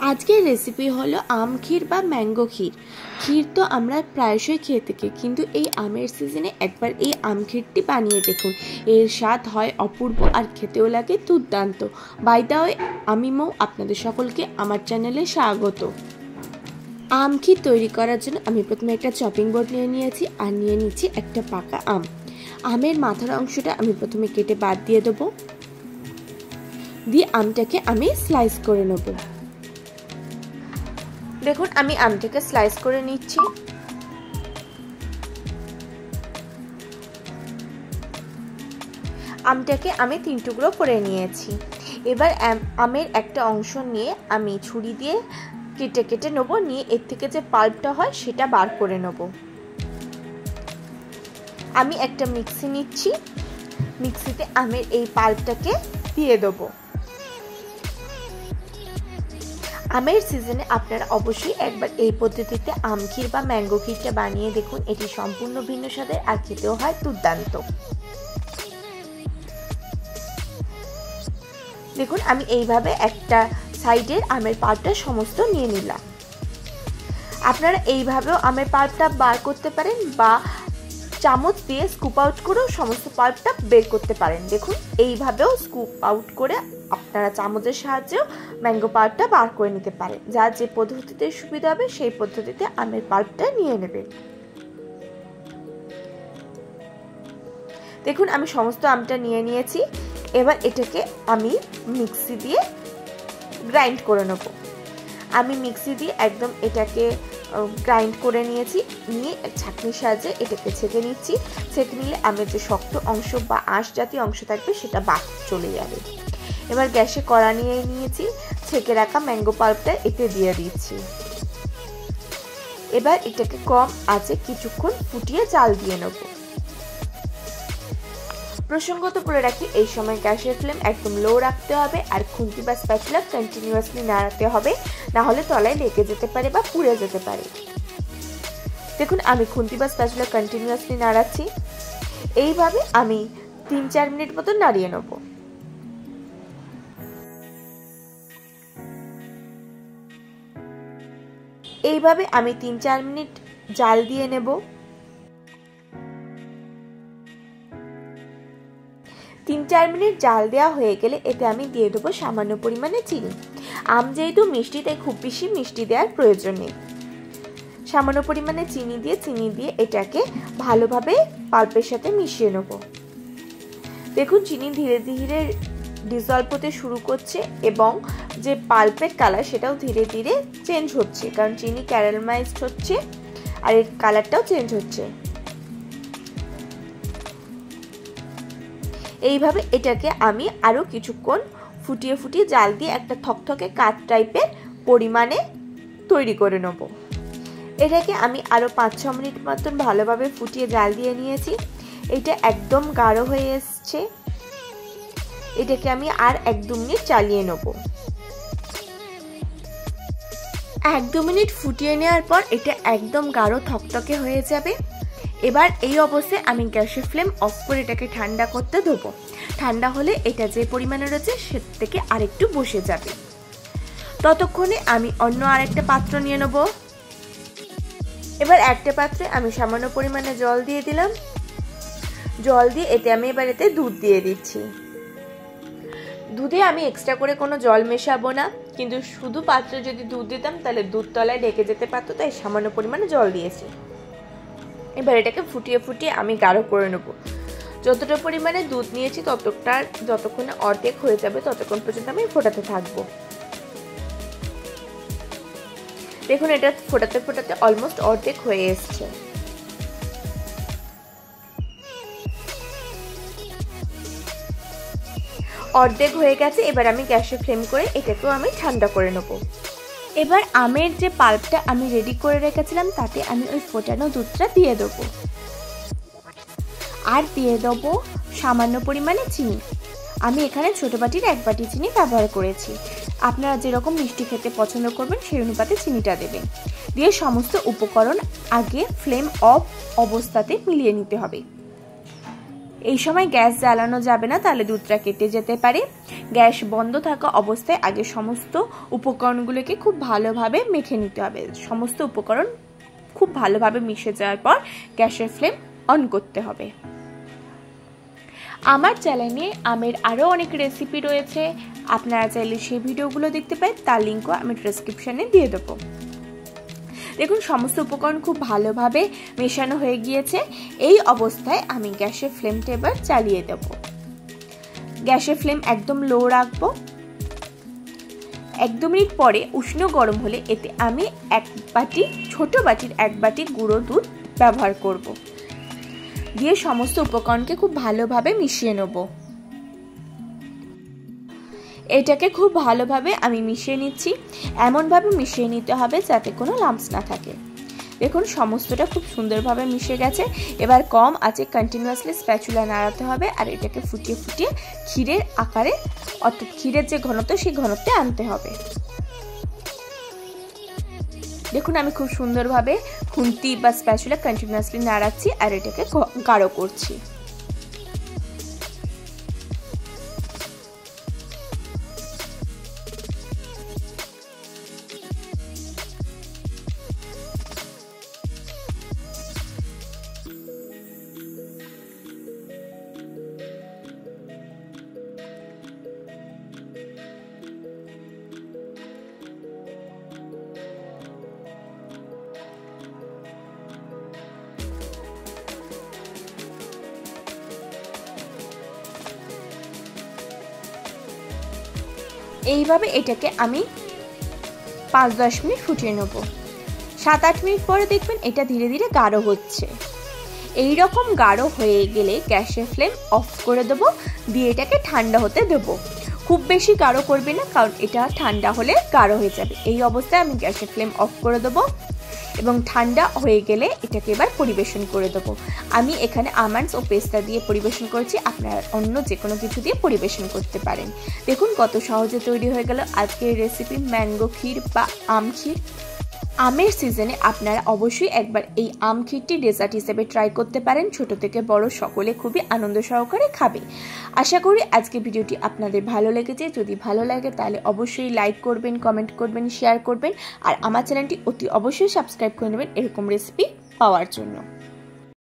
আজকের রেসিপি হলো আম ক্ষীর বা ম্যাঙ্গো ক্ষীর। ক্ষীর তো আমরা প্রায়শই খেয়ে থাকি, কিন্তু এই আমের সিজনে একবার এই আম ক্ষীরটি বানিয়ে দেখুন। এর স্বাদ হয় অপূর্ব আর খেতেও লাগে দুর্দান্ত। বাই দ্য ওয়ে, আমি মৌ, আপনাদের সকলকে আমার চ্যানেলে স্বাগত। আম ক্ষীর তৈরি করার জন্য আমি প্রথমে একটা চপিং বোর্ড নিয়ে নিয়েছি আর নিয়ে নিচ্ছি একটা পাকা আম। আমের মাথার অংশটা আমি প্রথমে কেটে বাদ দিয়ে দেবো, দিয়ে আমটাকে আমি স্লাইস করে নেবো। দেখুন আমি আমটাকে স্লাইস করে নিচ্ছি। আমটাকে আমি 3 টুকরো করে নিয়েছি। এবার আমের একটা অংশ নিয়ে আমি ছুরি দিয়ে কেটে কেটে নেবো, নিয়ে এর থেকে যে পাল্পটা হয় সেটা বার করে নেব। আমি একটা মিক্সি নিচ্ছি, মিক্সিতে আমের এই পাল্পটাকে দিয়ে দেবো। আমের সিজনে আপনারা অবশ্যই একবার এই পদ্ধতিতে আম ক্ষীর বা ম্যাঙ্গো ক্ষীরটা বানিয়ে দেখুন। এটি সম্পূর্ণ ভিন্ন স্বাদের আর খেতেও হয় দুর্দান্ত। দেখুন আমি এইভাবে একটা সাইডের আমের পাল্পটা সমস্ত নিয়ে নিলাম। আপনারা এইভাবেও আমের পাল্পটা বার করতে পারেন বা চামচ দিয়ে স্কুপ আউট করেও সমস্ত পাল্পটা বের করতে পারেন। দেখুন এইভাবেও স্কুপ আউট করে আপনারা চামচের সাহায্যেও ম্যাঙ্গো পাল্পটা বার করে নিতে পারেন। যার যে পদ্ধতিতে সুবিধা হবে সেই পদ্ধতিতে আমের পাল্পটা নিয়ে নেবেন। দেখুন আমি সমস্ত আমটা নিয়ে নিয়েছি। এবার এটাকে আমি মিক্সি দিয়ে গ্রাইন্ড করে নেব। আমি মিক্সি দিয়ে একদম এটাকে গ্রাইন্ড করে নিয়েছি, নিয়ে ছাঁকনির সাহায্যে এটাকে ছেঁকে নিচ্ছি। ছেঁকে নিলে আমের যে শক্ত অংশ বা আঁশ জাতীয় অংশ থাকবে সেটা বাদ চলে যাবে। এবার গ্যাসে কড়া নিয়ে নিয়েছি, ছেঁকে রাখা ম্যাঙ্গো পাল্পটা এতে দিয়ে দিচ্ছি। এবার এটাকে কম আঁচে কিছুক্ষণ ফুটিয়ে জাল দিয়ে নেব। প্রসঙ্গত বলে রাখি, এই সময় গ্যাসের ফ্লেম একদম লো রাখতে হবে আর খুন্তি বা স্প্যাচুলা কন্টিনিউয়াসলি নাড়াতে হবে, না হলে তলায় লেগে যেতে পারে বা পুড়ে যেতে পারে। দেখুন আমি খুন্তি বা স্প্যাচুলা কন্টিনিউয়াসলি নাড়াচ্ছি। এইভাবে আমি 3-4 মিনিট মতো নাড়িয়ে নেব। এইভাবে আমি 3-4 মিনিট জাল দিয়ে নেব। 3-4 মিনিট জাল দেওয়া হয়ে গেলে এতে আমি দিয়ে দেবো সামান্য পরিমাণে চিনি। আম যেহেতু মিষ্টি, তাই খুব বেশি মিষ্টি দেওয়ার প্রয়োজন নেই। সামান্য পরিমাণে চিনি দিয়ে এটাকে ভালোভাবে পাল্পের সাথে মিশিয়ে নেব। দেখুন চিনি ধীরে ধীরে ডিসলভ হতে শুরু করছে এবং যে পাল্পের কালার সেটাও ধীরে ধীরে চেঞ্জ হচ্ছে, কারণ চিনি ক্যারামেলাইজড হচ্ছে আর এর কালারটাও চেঞ্জ হচ্ছে। এইভাবে এটাকে আমি আরও কিছুক্ষণ ফুটিয়ে ফুটিয়ে জাল দিয়ে একটা থকথকে কাঠ টাইপের পরিমাণে তৈরি করে নেব। এটাকে আমি আরও 5-6 মিনিট মতন ভালোভাবে ফুটিয়ে জাল দিয়ে নিয়েছি। এটা একদম গাঢ় হয়ে এসছে। এটাকে আমি আর 1-2 মিনিট চালিয়ে নেব। 1-2 মিনিট ফুটিয়ে নেওয়ার পর এটা একদম গাঢ় থকথকে হয়ে যাবে। এবার এই অবস্থায় আমি গ্যাসের ফ্লেম অফ করে এটাকে ঠান্ডা করতে দেবো। ঠান্ডা হলে এটা যে পরিমাণে রয়েছে সে থেকে আরেকটু বসে যাবে। ততক্ষণে আমি অন্য আরেকটা পাত্র নিয়ে নেব। এবার একটা পাত্রে আমি সামান্য পরিমাণে জল দিয়ে দিলাম। জল দিয়ে এতে আমি এবার এতে দুধ দিয়ে দিচ্ছি। দুধে আমি এক্সট্রা করে কোনো জল মেশাবো না, কিন্তু শুধু পাত্রে যদি দুধ দিতাম তাহলে দুধ তলায় ঢেকে যেতে পারতো, তাই সামান্য পরিমাণে জল দিয়েছি। এবার এটাকে ফুটিয়ে ফুটিয়ে আমি গাঢ় করে নেব। যতটা পরিমাণে দুধ নিয়েছি যতক্ষণে অর্ধেক হয়ে যাবে ততক্ষণ পর্যন্ত আমি ফোটাতে থাকবো। দেখুন এটা ফোটাতে ফোটাতে অলমোস্ট অর্ধেক হয়ে এসছে। অর্ধেক হয়ে গেছে। এবার আমি গ্যাসের ফ্লেম করে এটাকেও আমি ঠান্ডা করে নেব। এবার আমের যে পাল্পটা আমি রেডি করে রেখেছিলাম তাতে আমি ওই ফোটানো দুধটা দিয়ে দেবো আর দিয়ে দেবো সামান্য পরিমাণে চিনি। আমি এখানে ছোটো বাটির 1 বাটি চিনি ব্যবহার করেছি। আপনারা যেরকম মিষ্টি খেতে পছন্দ করবেন সেই অনুপাতে চিনিটা দেবেন। দিয়ে সমস্ত উপকরণ আগে ফ্লেম অফ অবস্থাতে মিলিয়ে নিতে হবে। এই সময় গ্যাস জ্বালানো যাবে না, তাহলে দুধটা কেটে যেতে পারে। গ্যাস বন্ধ থাকা অবস্থায় আগে সমস্ত উপকরণগুলোকে খুব ভালোভাবে মেখে নিতে হবে। সমস্ত উপকরণ খুব ভালোভাবে মিশে যাওয়ার পর গ্যাসের ফ্লেম অন করতে হবে। আমার চ্যানেলে আমের আরও অনেক রেসিপি রয়েছে, আপনারা চাইলে সেই ভিডিওগুলো দেখতে পারেন, তার লিঙ্কও আমি ডেসক্রিপশনে দিয়ে দেবো। দেখুন সমস্ত উপকরণ খুব ভালোভাবে মেশানো হয়ে গিয়েছে। এই অবস্থায় আমি গ্যাসের ফ্লেমটা এবার চালিয়ে দেব। গ্যাসের ফ্লেম একদম লো রাখবো। 1-2 মিনিট পরে উষ্ণ গরম হলে এতে আমি ছোট বাটির 1 বাটি গুঁড়ো দুধ ব্যবহার করব। দিয়ে সমস্ত উপকরণকে খুব ভালোভাবে মিশিয়ে নেব। এটাকে খুব ভালোভাবে আমি মিশিয়ে নিচ্ছি। এমনভাবে মিশিয়ে নিতে হবে যাতে কোনো লাম্পস না থাকে। দেখুন সমস্তটা খুব সুন্দরভাবে মিশে গেছে। এবার কম আঁচে কন্টিনিউয়াসলি স্প্যাচুলা নাড়াতে হবে আর এটাকে ফুটিয়ে ফুটিয়ে ক্ষীরের আকারে, অর্থাৎ ক্ষীরের যে ঘনত্ব সেই ঘনত্বে আনতে হবে। দেখুন আমি খুব সুন্দরভাবে খুন্তি বা স্প্যাচুলা কন্টিনিউয়াসলি নাড়াচ্ছি আর এটাকে গাঢ় করছি। এইভাবে এটাকে আমি 5-10 মিনিট ফুটিয়ে নেব। 7-8 মিনিট পরে দেখবেন এটা ধীরে ধীরে গাঢ় হচ্ছে। এই রকম গাঢ় হয়ে গেলে গ্যাসের ফ্লেম অফ করে দেব, দিয়ে এটাকে ঠান্ডা হতে দেব। খুব বেশি গাঢ় করবে না, কারণ এটা ঠান্ডা হলে গাঢ় হয়ে যাবে। এই অবস্থায় আমি গ্যাসের ফ্লেম অফ করে দেব এবং ঠান্ডা হয়ে গেলে এটাকে এবার পরিবেশন করে দেবো। আমি এখানে আমন্ডস ও পেস্তা দিয়ে পরিবেশন করছি, আপনারা অন্য যে কোনো কিছু দিয়ে পরিবেশন করতে পারেন। দেখুন কত সহজে তৈরি হয়ে গেল আজকের রেসিপি ম্যাঙ্গো ক্ষীর বা আম ক্ষীর। আমের সিজনে আপনারা অবশ্যই একবার এই আম ক্ষীরটি ডেজার্ট হিসেবে ট্রাই করতে পারেন। ছোট থেকে বড় সকলে খুবই আনন্দ সহকারে খাবে। আশা করি আজকে ভিডিওটি আপনাদের ভালো লেগেছে। যদি ভালো লাগে তাহলে অবশ্যই লাইক করবেন, কমেন্ট করবেন, শেয়ার করবেন আর আমার চ্যানেলটি অতি অবশ্যই সাবস্ক্রাইব করে নেবেন এরকম রেসিপি পাওয়ার জন্য।